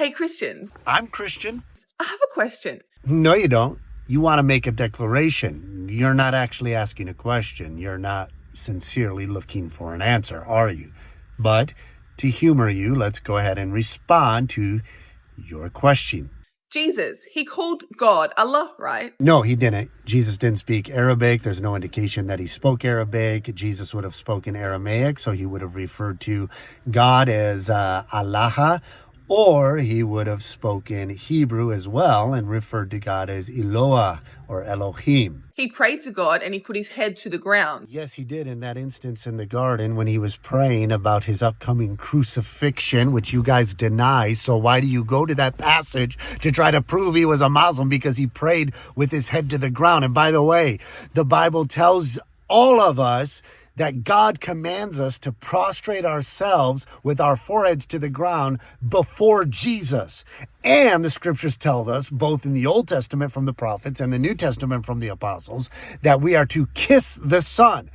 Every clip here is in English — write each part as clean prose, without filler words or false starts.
Hey, Christians, I'm Christian. I have a question. No, you don't. You want to make a declaration. You're not actually asking a question. You're not sincerely looking for an answer, are you? But to humor you, let's go ahead and respond to your question. Jesus, he called God Allah, right? No, he didn't. Jesus didn't speak Arabic. There's no indication that he spoke Arabic. Jesus would have spoken Aramaic, so he would have referred to God as Allah, or he would have spoken Hebrew as well and referred to God as Eloah or Elohim. He prayed to God and he put his head to the ground. Yes, he did in that instance in the garden when he was praying about his upcoming crucifixion, which you guys deny. So why do you go to that passage to try to prove he was a Muslim? Because he prayed with his head to the ground. And by the way, the Bible tells all of us that God commands us to prostrate ourselves with our foreheads to the ground before Jesus. And the scriptures tell us, both in the Old Testament from the prophets and the New Testament from the apostles, that we are to kiss the Son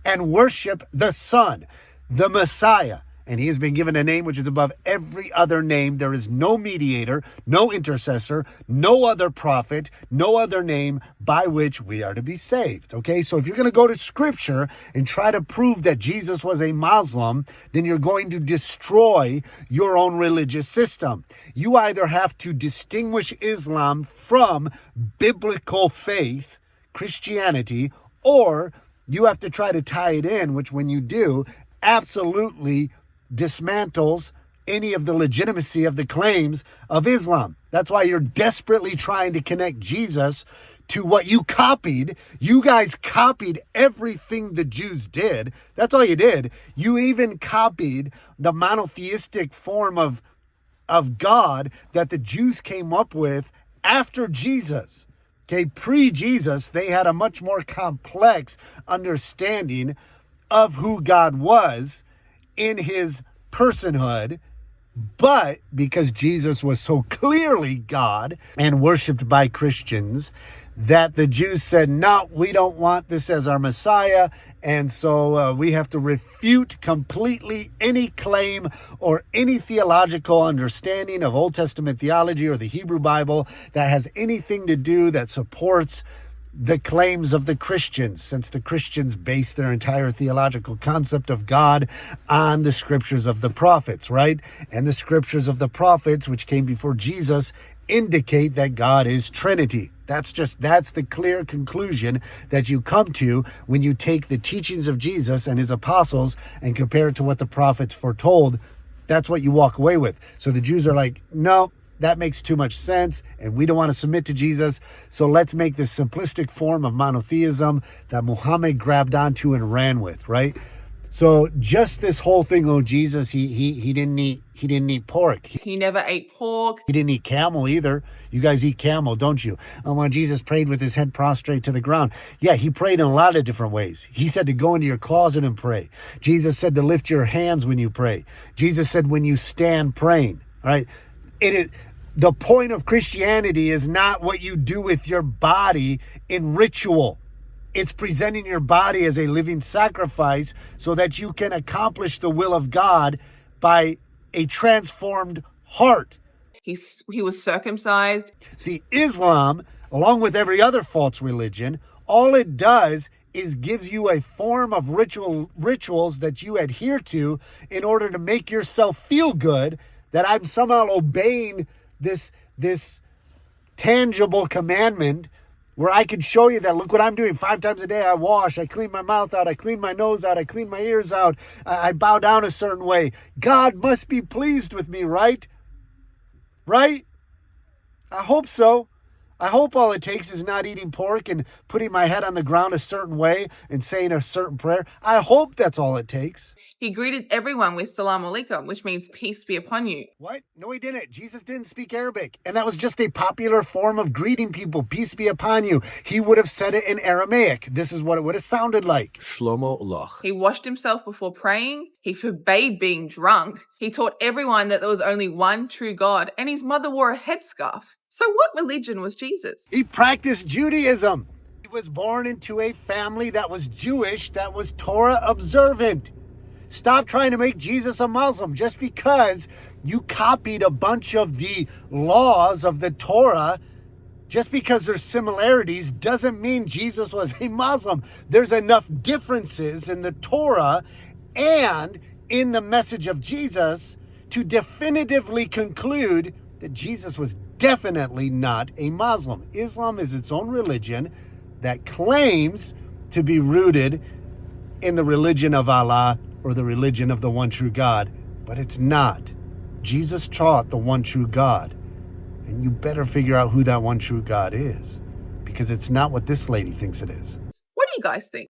and worship the Son, the Messiah. And he has been given a name which is above every other name. There is no mediator, no intercessor, no other prophet, no other name by which we are to be saved. Okay, so if you're going to go to scripture and try to prove that Jesus was a Muslim, then you're going to destroy your own religious system. You either have to distinguish Islam from biblical faith, Christianity, or you have to try to tie it in, which when you do, absolutely dismantles any of the legitimacy of the claims of Islam. That's why you're desperately trying to connect Jesus to what you copied. You guys copied everything the Jews did. That's all you did. You even copied the monotheistic form of God that the Jews came up with after Jesus. Okay, pre-Jesus, they had a much more complex understanding of who God was in his personhood, but because Jesus was so clearly God and worshipped by Christians, that the Jews said, no, we don't want this as our Messiah, and so we have to refute completely any claim or any theological understanding of Old Testament theology or the Hebrew Bible that has anything to do that supports the claims of the Christians, since the Christians base their entire theological concept of God on the scriptures of the prophets, right? And the scriptures of the prophets, which came before Jesus, indicate that God is Trinity. That's the clear conclusion that you come to when you take the teachings of Jesus and his apostles and compare it to what the prophets foretold. That's what you walk away with. So the Jews are like, no, that makes too much sense, and we don't want to submit to Jesus, so let's make this simplistic form of monotheism that Muhammad grabbed onto and ran with, right? So just this whole thing, Jesus, he didn't eat pork. He never ate pork. He didn't eat camel either. You guys eat camel, don't you? And when Jesus prayed with his head prostrate to the ground, yeah, he prayed in a lot of different ways. He said to go into your closet and pray. Jesus said to lift your hands when you pray. Jesus said when you stand praying, all right? It is the point of Christianity is not what you do with your body in ritual. It's presenting your body as a living sacrifice so that you can accomplish the will of God by a transformed heart. He was circumcised. See, Islam, along with every other false religion, all it does is gives you a form of rituals that you adhere to in order to make yourself feel good that I'm somehow obeying this tangible commandment where I can show you that, look what I'm doing. 5 times a day I wash, I clean my mouth out, I clean my nose out, I clean my ears out, I bow down a certain way. God must be pleased with me, right? Right? I hope so. I hope all it takes is not eating pork and putting my head on the ground a certain way and saying a certain prayer. I hope that's all it takes. He greeted everyone with salam alaikum, which means peace be upon you. What? No, he didn't. Jesus didn't speak Arabic. And that was just a popular form of greeting people. Peace be upon you. He would have said it in Aramaic. This is what it would have sounded like. Shlomo Lach. He washed himself before praying. He forbade being drunk. He taught everyone that there was only one true God. And his mother wore a headscarf. So what religion was Jesus? He practiced Judaism. He was born into a family that was Jewish, that was Torah observant. Stop trying to make Jesus a Muslim. Just because you copied a bunch of the laws of the Torah, just because there's similarities doesn't mean Jesus was a Muslim. There's enough differences in the Torah and in the message of Jesus to definitively conclude that Jesus was definitely not a Muslim. Islam is its own religion that claims to be rooted in the religion of Allah or the religion of the one true God, but it's not. Jesus taught the one true God, and you better figure out who that one true God is, because it's not what this lady thinks it is. What do you guys think?